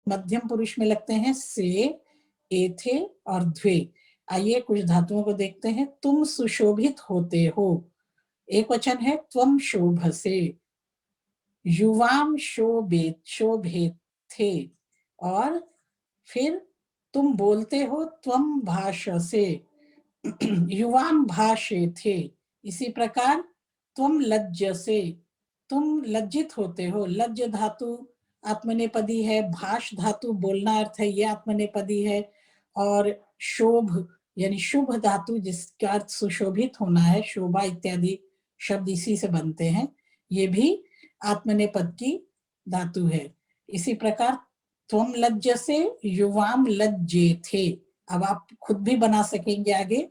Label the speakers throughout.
Speaker 1: मध्यम पुरुष में लगते हैं से, एथे और द्वे। आइए कुछ धातुओं को देखते हैं। तुम सुशोभित होते हो, एक वचन है त्वम शोभसे। युवाम शोभे थे, और फिर तुम बोलते हो त्वम भाषसे, युवाम भाषे थे। इसी प्रकार त्वम लज्जसे, तुम लज्जित होते हो। लज्ज धातु आत्मनेपदी है, भाष धातु बोलना अर्थ है, ये आत्मनेपदी है। और शोभ यानी शुभ धातु जिसका अर्थ सुशोभित होना है, शोभा इत्यादि शब्द इसी से बनते हैं, ये भी आत्मनेपद की धातु है। इसी प्रकार त्वम लज्जसे युवाम लज्जे थे। अब आप खुद भी बना सकेंगे आगे।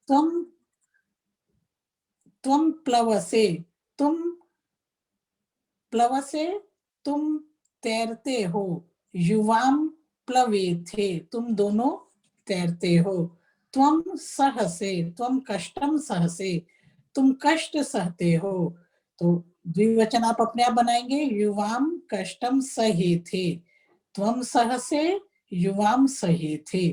Speaker 1: त्वम त्वम प्लवसे, तुम प्लवसे तुम तैरते हो। युवाम प्लवे थे, तुम दोनों तैरते हो। त्वम सहसे, त्वम कष्टम सहसे, तुम कष्ट सहते हो। तो द्विवचन आप अपने आप बनाएंगे, युवाम कष्टम सहे थे। त्वम सहसे युवाम सहे थे।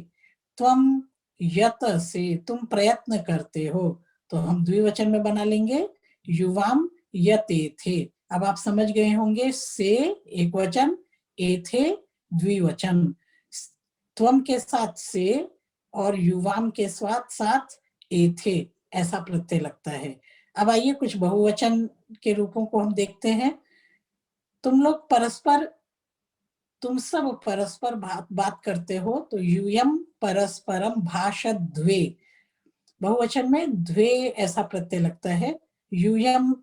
Speaker 1: त्वम यत से, तुम प्रयत्न करते हो, तो हम द्विवचन में बना लेंगे, युवाम यते थे। अब आप समझ गए होंगे, से एक वचन, एथे द्विवचन। त्वम के साथ से और युवाम के साथ साथ एथे, ऐसा प्रत्यय लगता है। अब आइए कुछ बहुवचन के रूपों को हम देखते हैं। तुम लोग परस्पर, तुम सब परस्पर बात करते हो, तो यूयम परस्परम भाषद्वे। बहुवचन में द्वे ऐसा प्रत्यय लगता है। यूयम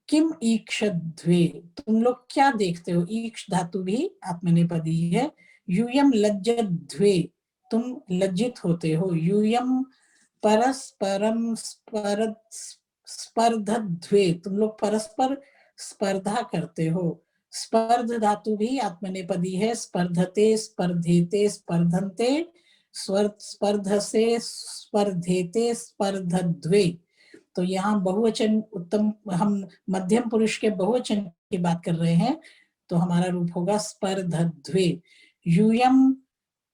Speaker 1: किम ईक्षद्वे, तुम लोग क्या देखते हो। ईक्ष धातु भी आत्मनेपदी है। यूयम लज्जद्वे, तुम लज्जित होते हो। यूयम परस्परम स्पर्धद्वे, तुम लोग परस्पर स्पर्धा करते हो। स्पर्ध धातु भी आत्मनेपदी है। स्पर्धते, स्पर्धेते, स्पर्धन्ते, स्पर्धसे, स्पर्धेते, स्पर्धद्वे। तो यहाँ बहुवचन उत्तम, हम मध्यम पुरुष के बहुवचन की बात कर रहे हैं, तो हमारा रूप होगा स्पर्धद्वे। यूयम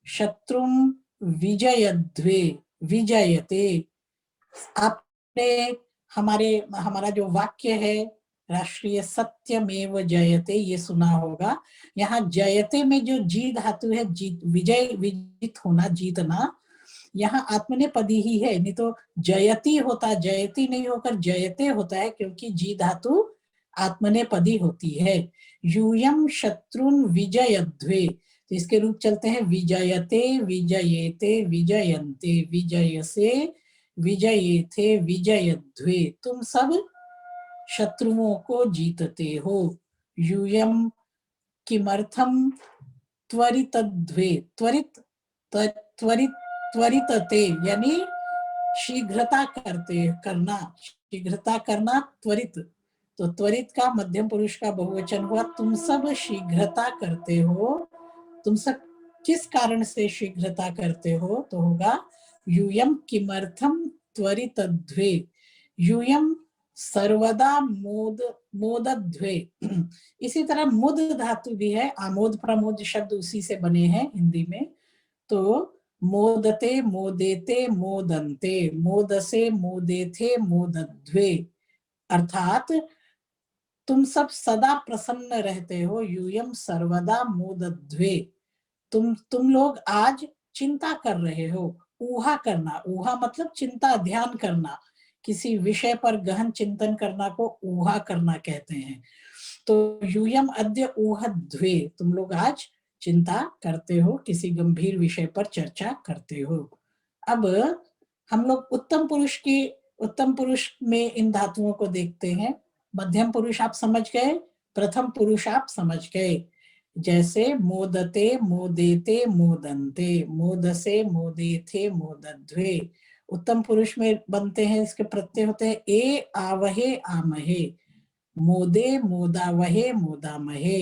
Speaker 1: शत्रुम विजयद्वे, विजयते। आपने हमारा जो वाक्य है राष्ट्रीय सत्यमेव जयते, ये सुना होगा। यहाँ जयते में जो जी धातु है, जीत, विजय, विजित होना, जीतना, यहाँ आत्मनेपदी ही है। नहीं तो जयति होता, जयति नहीं होकर जयते होता है, क्योंकि जी धातु आत्मनेपदी होती है। यूयम शत्रुन विजयध्वे, तो इसके रूप चलते हैं, विजयते, विजयेते, विजयन्ते, विजयसे, विजयेथे, विजयध्वे। तुम सब शत्रुओं को जीतते हो। यूयम किमर्थम त्वरितध्वे, त्वरित, त्वरित, त्वरितते यानी शीघ्रता करना, शीघ्रता करना, त्वरित। तो त्वरित का मध्यम पुरुष का बहुवचन हुआ, तुम सब शीघ्रता करते हो। तुम सब किस कारण से शीघ्रता करते हो, तो होगा यूयम किमर्थम त्वरितध्वे। यूयम सर्वदा मोदध्वे। इसी तरह मुद धातु भी है, आमोद प्रमोद शब्द उसी से बने हैं हिंदी में। तो मोदते, मोदेते, मोदन्ते, मोदसे, मोदेथे, मोदध्वे, अर्थात तुम सब सदा प्रसन्न रहते हो। यूयम सर्वदा मोदध्वे, तुम लोग आज चिंता कर रहे हो। ऊहा करना, ऊहा मतलब चिंता, ध्यान करना, किसी विषय पर गहन चिंतन करना को ऊहा करना कहते हैं। तो यूयम अद्य ऊहध्वे, तुम लोग आज चिंता करते हो, किसी गंभीर विषय पर चर्चा करते हो। अब हम लोग उत्तम पुरुष में इन धातुओं को देखते हैं। मध्यम पुरुष आप समझ गए, प्रथम पुरुष आप समझ गए। जैसे मोदते, मोदेते, मोदन्ते, मोदसे, मोदेथे, मोदध्वे। उत्तम पुरुष में बनते हैं, इसके प्रत्यय होते हैं ए, आवहे, आमहे। मोदे, मोदावहे, मोदामहे।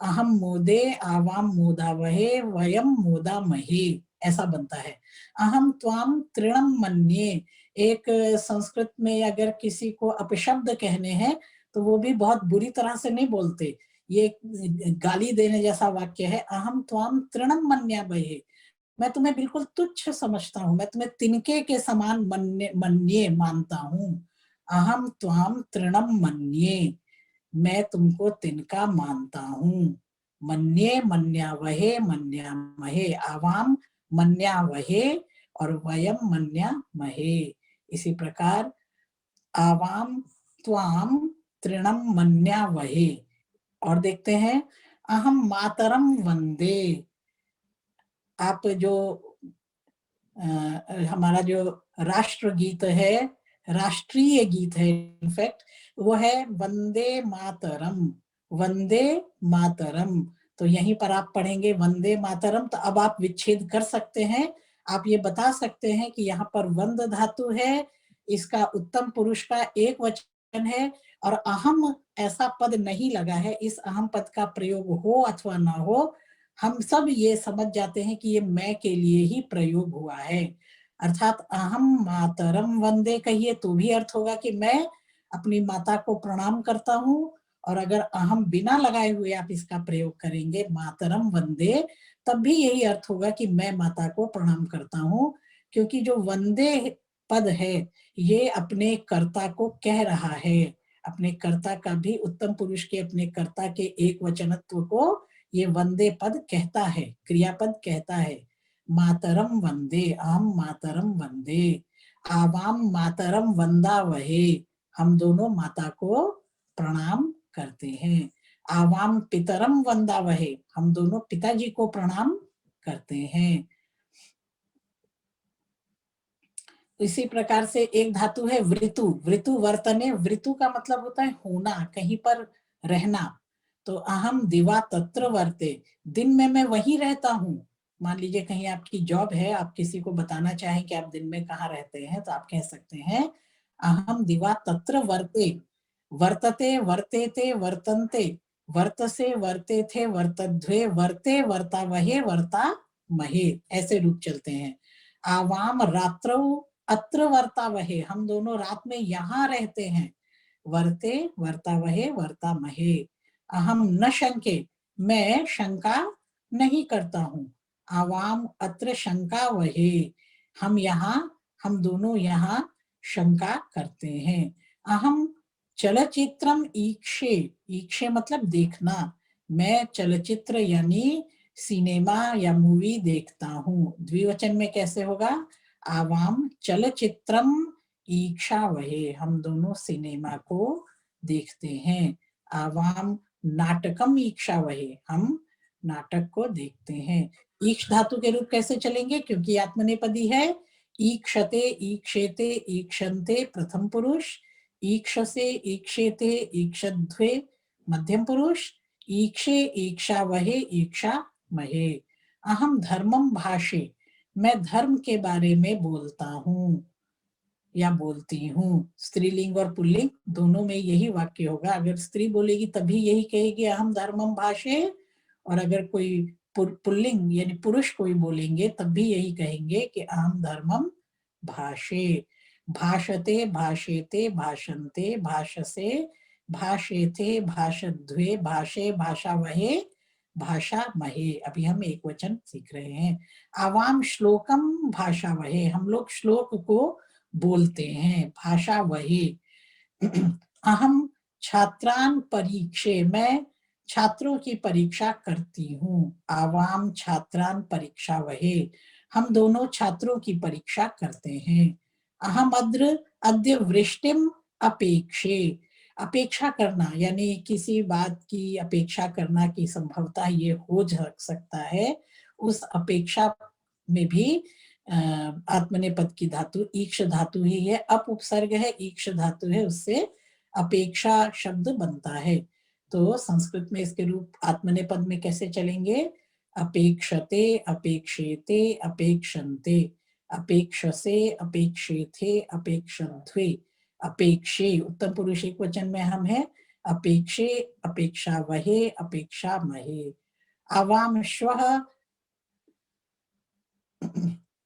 Speaker 1: अहम मोदे, आवाम मोदावहे, वयम मोदामहे, ऐसा बनता है। अहम त्वाम तृणम मन्ये, एक संस्कृत में अगर किसी को अपशब्द कहने हैं तो वो भी बहुत बुरी तरह से नहीं बोलते, ये गाली देने जैसा वाक्य है। अहम त्वाम तृणम मन्यामहे, मैं तुम्हें बिल्कुल तुच्छ समझता हूँ, मैं तुम्हें तिनके के समान मन्ये मन्ये मानता हूँ। अहम त्वाम तृणम मन्ये, मैं तुमको तिनका मानता हूँ। मन्ये मन्यावहे मन्यामहे, आवाम मन्यावहे और वयम मन्यामहे। इसी प्रकार आवाम त्वाम तृणम मन्यावहे। और देखते हैं, अहम मातरम वंदे। आप जो हमारा जो राष्ट्रगीत है, राष्ट्रीय गीत है इनफैक्ट, वो है वंदे मातरम, वंदे मातरम। तो यहीं पर आप पढ़ेंगे वंदे मातरम, तो अब आप विच्छेद कर सकते हैं। आप ये बता सकते हैं कि यहाँ पर वंद धातु है, इसका उत्तम पुरुष का एक वचन है, और अहम ऐसा पद नहीं लगा है। इस अहम पद का प्रयोग हो अथवा ना हो, हम सब ये समझ जाते हैं कि ये मैं के लिए ही प्रयोग हुआ है। अर्थात अहम मातरम वंदे कहिए तो भी अर्थ होगा कि मैं अपनी माता को प्रणाम करता हूँ, और अगर अहम बिना लगाए हुए आप इसका प्रयोग करेंगे मातरम वंदे, तब भी यही अर्थ होगा कि मैं माता को प्रणाम करता हूँ। क्योंकि जो वंदे पद है ये अपने कर्ता को कह रहा है, अपने कर्ता का भी, उत्तम पुरुष के अपने कर्ता के एक वचनत्व को ये वंदे पद कहता है, क्रियापद कहता है। मातरम वंदे, अहम मातरम वंदे, आवाम मातरम वंदा वहे, हम दोनों माता को प्रणाम करते हैं। आवाम पितरम वंदा वहे, हम दोनों पिताजी को प्रणाम करते हैं। इसी प्रकार से एक धातु है वृतु, वृतु वर्तने, वृतु का मतलब होता है होना, कहीं पर रहना। तो अहम दिवा तत्र वर्ते, दिन में मैं वहीं रहता हूँ। मान लीजिए कहीं आपकी जॉब है, आप किसी को बताना चाहें कि आप दिन में कहाँ रहते हैं, तो आप कह सकते हैं अहम दिवा तत्र वर्ते, वर्तते वर्तेते वर्तन्ते, वर्तसे वर्ते थे वर्तध्वे, वर्ते वर्तावहे वर्ता महे, ऐसे रूप चलते हैं। आवाम रात्रौ अत्र वर्तावहे, हम दोनों रात में यहाँ रहते हैं। वर्ते वर्तावहे वर्तामहे। अहम न शंके, मैं शंका नहीं करता हूँ। आवाम अत्र शंका वहे, हम यहाँ, हम दोनों यहाँ शंका करते हैं। अहम चलचित्रम ईक्षे, ईक्षे मतलब देखना, मैं चलचित्र यानी सिनेमा या मूवी देखता हूँ। द्विवचन में कैसे होगा? आवाम चलचित्रम ईक्षा वहे, हम दोनों सिनेमा को देखते हैं। आवाम नाटकम ईक्षा वहे, हम नाटक को देखते हैं। ईक्ष धातु के रूप कैसे चलेंगे? क्योंकि आत्मनेपदी है। ईक्षते ईक्षेते ईक्षन्ते प्रथम पुरुष, ईक्षसे ईक्षेते ईक्षध्वे मध्यम पुरुष, ईक्षे ईक्षा वहे ईक्षा महे। अहम धर्मम भाषे, मैं धर्म के बारे में बोलता हूँ या बोलती हूँ। स्त्रीलिंग और पुल्लिंग दोनों में यही वाक्य होगा। अगर स्त्री बोलेगी तभी यही कहेगी अहम धर्मम भाषे, और अगर कोई पुल्लिंग यानी पुरुष कोई बोलेंगे तब भी यही कहेंगे कि अहम धर्मम भाषे। भाषते भाषेते भाषन्ते भाषसे भाषेते भाषध्वे भाषे भाषा वहे भाषा महे। अभी हम एक वचन सीख रहे हैं। आवाम श्लोकम भाषा वहे, हम लोग श्लोक को बोलते हैं। भाषा वही। अहम छात्रान परीक्षे, मैं छात्रों की परीक्षा करती हूँ। आवाम छात्रान परीक्षा वहे, हम दोनों छात्रों की परीक्षा करते हैं। अहम अद्र अद्य वृष्टिम अपेक्षे, अपेक्षा करना यानी किसी बात की अपेक्षा करना की संभवता ये हो सकता है, उस अपेक्षा में भी आत्मनेपद की धातु ईक्ष धातु ही है। अप उपसर्ग है, ईक्ष धातु है, उससे अपेक्षा शब्द बनता है। तो संस्कृत में इसके रूप आत्मनेपद में कैसे चलेंगे? अपेक्षते अपेक्षेते अपेक्षन्ते, अपेक्षसे अपेक्षेथे अपेक्षध्वे, अपेक्षे उत्तम पुरुष एक वचन में हम है। अपेक्षे अपेक्षा वहे अपेक्षा महे। आवाम श्वः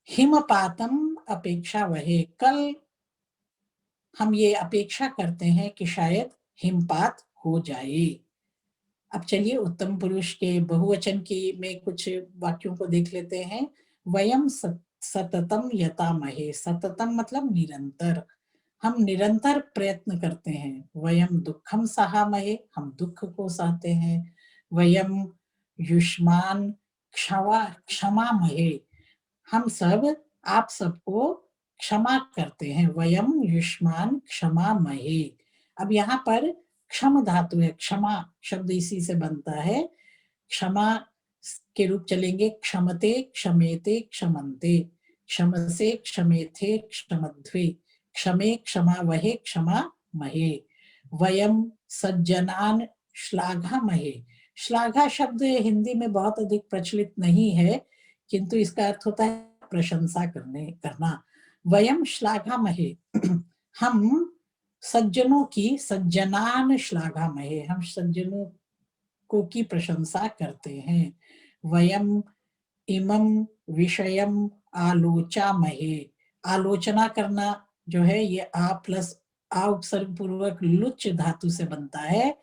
Speaker 1: हिमपातम अपेक्षा वहे, कल हम ये अपेक्षा करते हैं कि शायद हिमपात हो जाए। अब चलिए उत्तम पुरुष के बहुवचन की में कुछ वाक्यों को देख लेते हैं। वयम सततम यतामहे, सततम मतलब निरंतर, हम निरंतर प्रयत्न करते हैं। वयम दुखम सहामहे, हम दुख को सहते हैं। वयम युष्मान क्षमामहे, हम सब आप सबको क्षमा करते हैं। वयम युष्मान क्षमामहे। अब यहाँ पर क्षम धातु है, क्षमा शब्द इसी से बनता है। क्षमा के रूप चलेंगे क्षमते, क्षमेते, क्षमन्ते, क्षमसे, क्षमेथे, क्षमध्वे, क्षमे, क्षमा वहे, क्षमा महे। वयम सज्जनान श्लाघामहे। श्लाघा शब्द हिंदी में बहुत अधिक प्रचलित नहीं है, किंतु इसका अर्थ होता है प्रशंसा करना। वयम श्लाघामहे, हम सज्जनों की, सज्जनान श्लाघामहे, हम सज्जनों को की प्रशंसा करते हैं। वयम इमं विषयम आलोचामहे, आलोचना करना जो है ये आ प्लस आ उपसर्ग पूर्वक लुच धातु से बनता है।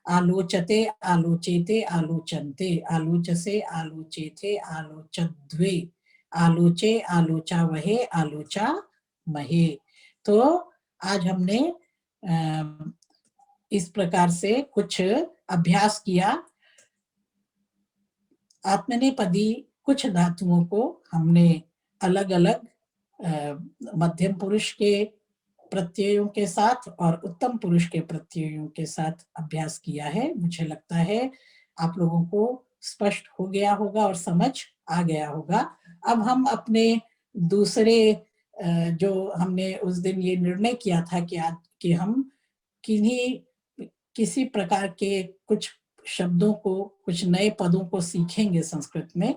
Speaker 1: आलोचते, आलोचेते, आलोचनते, आलोचसे, आलोचेथे, आलोचध्वे, आलोचे, आलोचावहे, आलोचा महे। तो आज हमने इस प्रकार से कुछ अभ्यास किया। आत्मनेपदी कुछ धातुओं को हमने अलग अलग मध्यम पुरुष के प्रत्ययों के साथ और उत्तम पुरुष के प्रत्ययों के साथ अभ्यास किया है। मुझे लगता है आप लोगों को स्पष्ट हो गया होगा और समझ आ गया होगा। अब हम अपने दूसरे जो हमने उस दिन ये निर्णय किया था कि आज कि हम किसी प्रकार के कुछ शब्दों को, कुछ नए पदों को सीखेंगे संस्कृत में।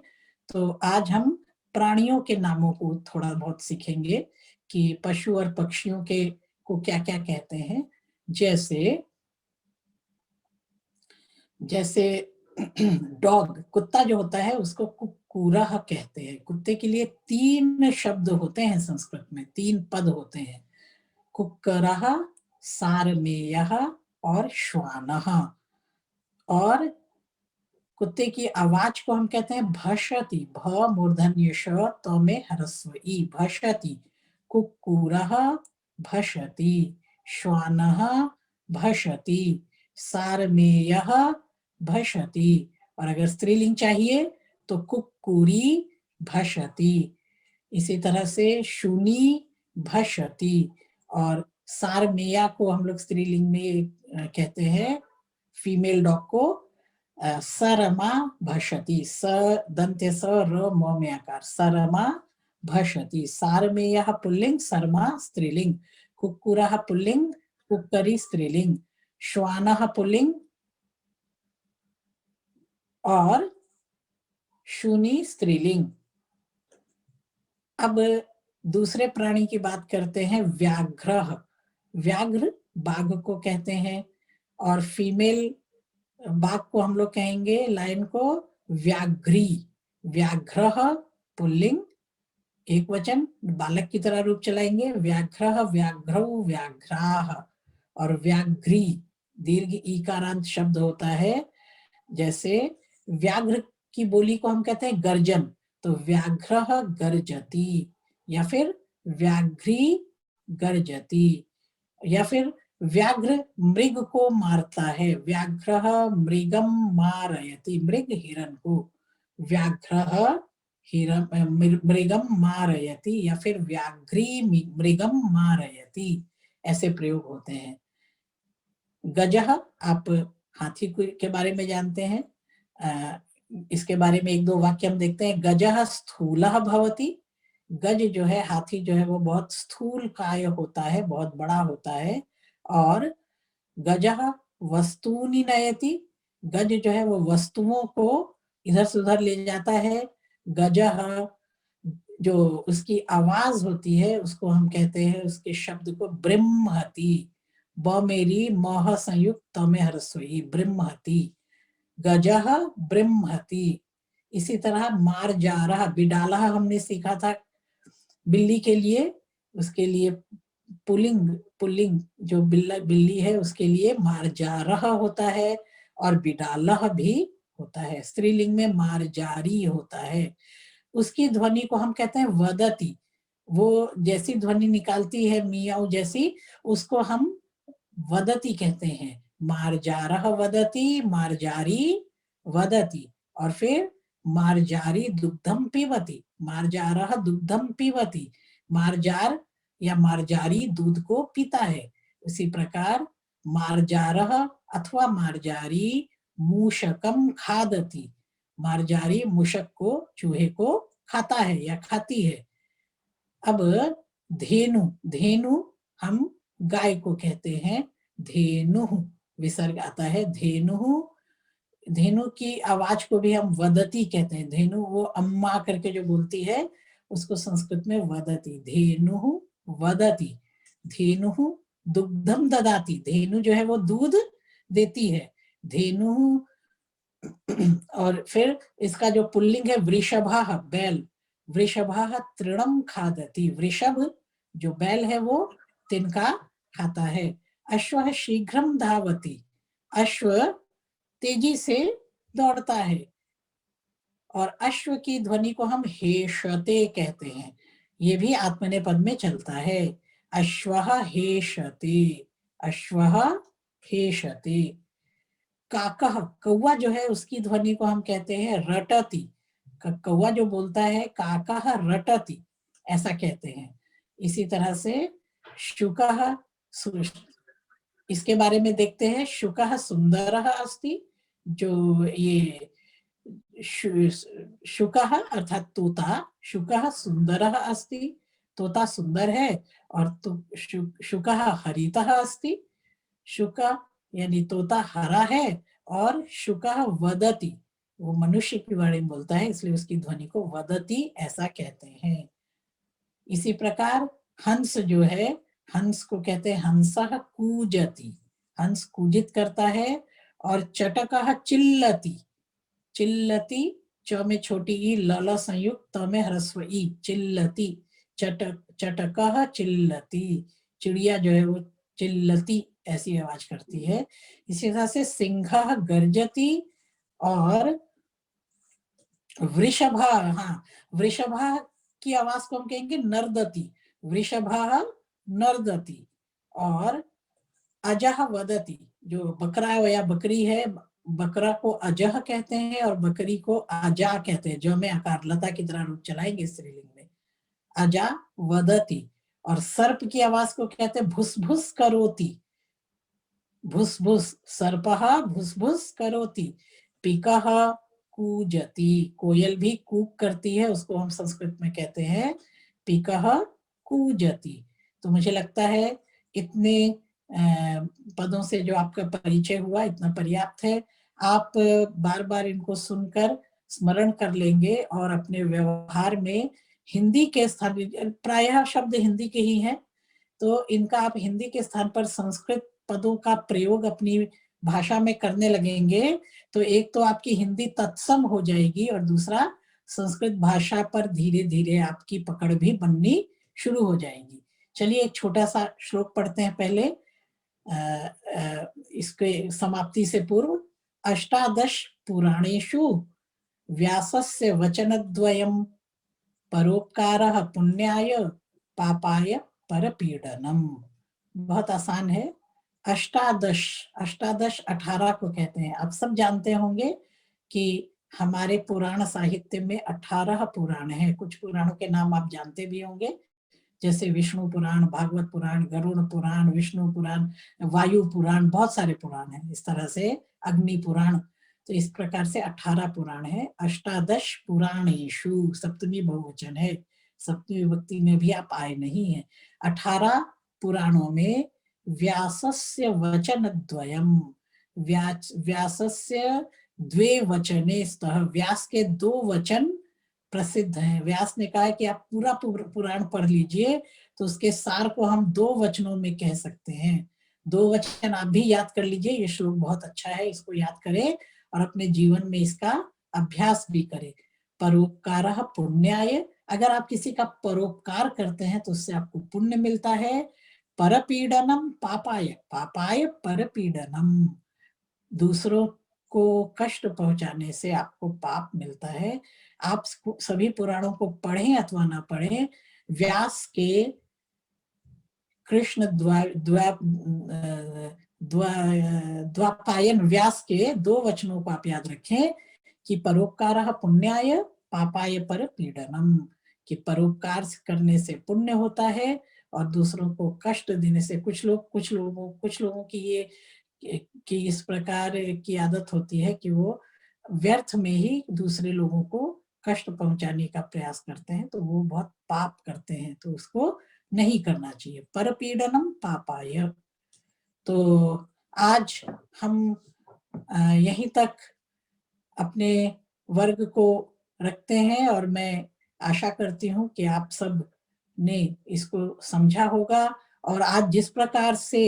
Speaker 1: तो आज हम प्राणियों के नामों को थोड़ा बहुत सीखेंगे कि पशु और पक्षियों के को क्या क्या कहते हैं। जैसे जैसे डॉग, कुत्ता जो होता है उसको कुक्कुरः कहते हैं। कुत्ते के लिए 3 शब्द होते हैं संस्कृत में, 3 पद होते हैं, कुक्करः, सारमेयः और श्वानः। और कुत्ते की आवाज को हम कहते हैं भषति, भ मूर्धन्य ष त में ह्रस्व ई, भषति। कुक्कुरः भषति, श्वानः भषति, सारमेयः भषति। और अगर स्त्रीलिंग चाहिए तो कुक्कुरी भषति। इसी तरह से शुनी भषति। और सारमेया को हम लोग स्त्रीलिंग में कहते हैं फीमेल डॉग को सरमा भषति, स दंत्य स र म में आकार, सरमा भषति। सारमेयः पुल्लिंग, सरमा स्त्रीलिंग, कुक्कुरः पुल्लिंग, कुक्करी स्त्रीलिंग, श्वानः पुल्लिंग और शूनी स्त्रीलिंग। अब दूसरे प्राणी की बात करते हैं, व्याघ्रः। व्याघ्र बाघ को कहते हैं और फीमेल बाघ को हम लोग कहेंगे, लायन को, व्याघ्री। व्याघ्रः पुल्लिंग एक वचन, बालक की तरह रूप चलाएंगे, व्याघ्रः, व्याघ्रौ, व्याघ्राः। और व्याघ्री दीर्घ ईकारांत शब्द होता है। जैसे व्याघ्र की बोली को हम कहते हैं गर्जन, तो व्याघ्रः गर्जति, या फिर व्याघ्री गर्जति। या फिर व्याघ्र मृग को मारता है, व्याघ्रः मृगम मारयति, मृग हिरण को, व्याघ्रः मृगम मारयति, या फिर व्याघ्री मृगम मारयति, ऐसे प्रयोग होते हैं। गजः, आप हाथी के बारे में जानते हैं, इसके बारे में 1-2 वाक्य हम देखते हैं। गजः स्थूलः भवति, गज जो है, हाथी जो है वो बहुत स्थूल काय होता है, बहुत बड़ा होता है। और गजः वस्तूनि नयति, गज जो है वो वस्तुओं को इधर से उधर ले जाता है। गजः जो उसकी आवाज होती है उसको हम कहते हैं, उसके शब्द को ब्रह्महति, ब मेरी मह संयुक्त त में ह्रस्व, ब्रह्महति, गजः ब्रह्महति। इसी तरह मार्जारः, बिडालः हमने सीखा था बिल्ली के लिए, उसके लिए पुल्लिंग, पुल्लिंग जो बिल्ली है उसके लिए मार्जारः होता है। और बिडालह भी होता है। स्त्रीलिंग में मार्जारी होता है। उसकी ध्वनि को हम कहते हैं वदती। वो जैसी ध्वनि निकालती है मियाऊ जैसी, उसको हम वदती कहते हैं। मार्जारः वदति, मार्जारी वदति। और फिर मार्जारी दुग्धम पीबती, मार्जारः दुग्धम पीबती। मार्जार या मार्जारी दूध को पीता है। उसी प्रकार मार्जारः अथवा मार्जारी मूषकम खादति, मार्जारी मूषक को, चूहे को खाता है या खाती है। अब धेनु, धेनु हम गाय को कहते हैं। धेनु विसर्ग आता है। धेनु, धेनु की आवाज को भी हम वदती कहते हैं। धेनु वो अम्मा करके जो बोलती है उसको संस्कृत में वदती। धेनु वदती। धेनु दुग्धम ददाती, धेनु जो है वो दूध देती है। धेनु। और फिर इसका जो पुल्लिंग है वृषभः, बैल, वृषभः तृणम खादति, वृषभ जो बैल है वो तिनका खाता है। अश्वः शीघ्रम धावति, अश्व तेजी से दौड़ता है। और अश्व की ध्वनि को हम हेशते कहते हैं। ये भी आत्मनेपद में चलता है। अश्वः हेशते, अश्वः हेशते। काकः, कौवा जो है उसकी ध्वनि को हम कहते हैं रटति। कौवा जो बोलता है काकः रटति, ऐसा कहते हैं। इसी तरह से शुकः, इसके बारे में देखते हैं। शुकः सुंदरः अस्ति, जो ये शुकः अर्थात तोता, शुकः सुंदरः अस्ति, तोता सुंदर है। और शुकः हरितः अस्ति, शुक यानी तोता हरा है। और शुकः वदति, वो मनुष्य के बारे में बोलता है, इसलिए उसकी ध्वनि को वदति ऐसा कहते हैं। इसी प्रकार हंस जो है, हंस को कहते हैं हंसः कूजति, हंस कूजित करता है। और चटकः चिल्लति, चिल्लति, च में छोटी ई, ल संयुक्त, त में ह्रस्व ई, चिल्लति। चटक, चटकः चिल्लति, चिड़िया जो है वो चिल्लति ऐसी आवाज करती है। इसी तरह से सिंहः गर्जति। और वृषभः, हाँ, वृषभः की आवाज को हम कहेंगे नर्दति, वृषभः नर्दति। और अजः वदति, जो बकरा या बकरी है, बकरा को अजह कहते हैं और बकरी को आजा कहते हैं। जो में आकार लता की तरह रूप चलाएंगे स्त्रीलिंग में, अजा वदति। और सर्प की आवाज को कहते हैं भुस भुस करोति, भुस भुस, सर्पः भुस भुस करोति। पिकः कूजति, कोयल भी कूक करती है, उसको हम संस्कृत में कहते हैं पिकः कूजति। तो मुझे लगता है इतने पदों से जो आपका परिचय हुआ इतना पर्याप्त है। आप बार बार इनको सुनकर स्मरण कर लेंगे और अपने व्यवहार में हिंदी के स्थान, प्रायः शब्द हिंदी के ही हैं, तो इनका आप हिंदी के स्थान पर संस्कृत पदों का प्रयोग अपनी भाषा में करने लगेंगे तो एक तो आपकी हिंदी तत्सम हो जाएगी और दूसरा संस्कृत भाषा पर धीरे धीरे आपकी पकड़ भी बननी शुरू हो जाएगी। चलिए एक छोटा सा श्लोक पढ़ते हैं पहले इसके समाप्ति से पूर्व। अष्टादश पुराणेषु व्यासस्य वचनद्वयम् परोपकारः पुण्याय पापाय परपीडनम। बहुत आसान है। अष्टादश, अष्टादश 18 को कहते हैं। आप सब जानते होंगे कि हमारे पुराण साहित्य में 18 पुराण हैं। कुछ पुराणों के नाम आप जानते भी होंगे, जैसे विष्णु पुराण, भागवत पुराण, गरुड़ पुराण, विष्णु पुराण, वायु पुराण, बहुत सारे पुराण हैं। इस तरह से अग्नि पुराण, तो इस प्रकार से 18 पुराण है। अष्टादश पुराणेषु, सप्तमी बहुवचन है, सप्तमी विभक्ति में भी आप आए नहीं है। 18 पुराणों में व्यासस्य वचनद्वयम्, व्यासस्य द्वे वचने स्तः, व्यास के 2 वचन प्रसिद्ध हैं। व्यास ने कहा है कि आप पूरा पुराण पढ़ लीजिए तो उसके सार को हम 2 वचनों में कह सकते हैं। 2 वचन आप भी याद कर लीजिए, ये श्लोक बहुत अच्छा है, इसको याद करें और अपने जीवन में इसका अभ्यास भी करें। परोपकारः पुण्याय, अगर आप किसी का परोपकार करते हैं तो उससे आपको पुण्य मिलता है। परपीडनम पापाय, पापाय परपीडनम, दूसरों को कष्ट पहुंचाने से आपको पाप मिलता है। आप सभी पुराणों को पढ़ें अथवा ना पढ़ें, व्यास के कृष्ण द्वापायन व्यास के 2 वचनों को आप याद रखें कि परोपकारः पुण्याय पापाय पर पीड़नम, कि परोपकार करने से पुण्य होता है और दूसरों को कष्ट देने से, कुछ लोगों की ये कि इस प्रकार की आदत होती है कि वो व्यर्थ में ही दूसरे लोगों को कष्ट पहुंचाने का प्रयास करते हैं, तो वो बहुत पाप करते हैं, तो उसको नहीं करना चाहिए। परपीडनम पापाय। तो आज हम यहीं तक अपने वर्ग को रखते हैं और मैं आशा करती हूँ कि आप सब ने इसको समझा होगा और आज जिस प्रकार से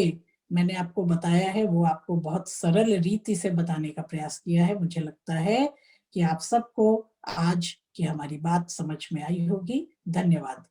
Speaker 1: मैंने आपको बताया है वो आपको बहुत सरल रीति से बताने का प्रयास किया है। मुझे लगता है कि आप सबको आज की हमारी बात समझ में आई होगी। धन्यवाद।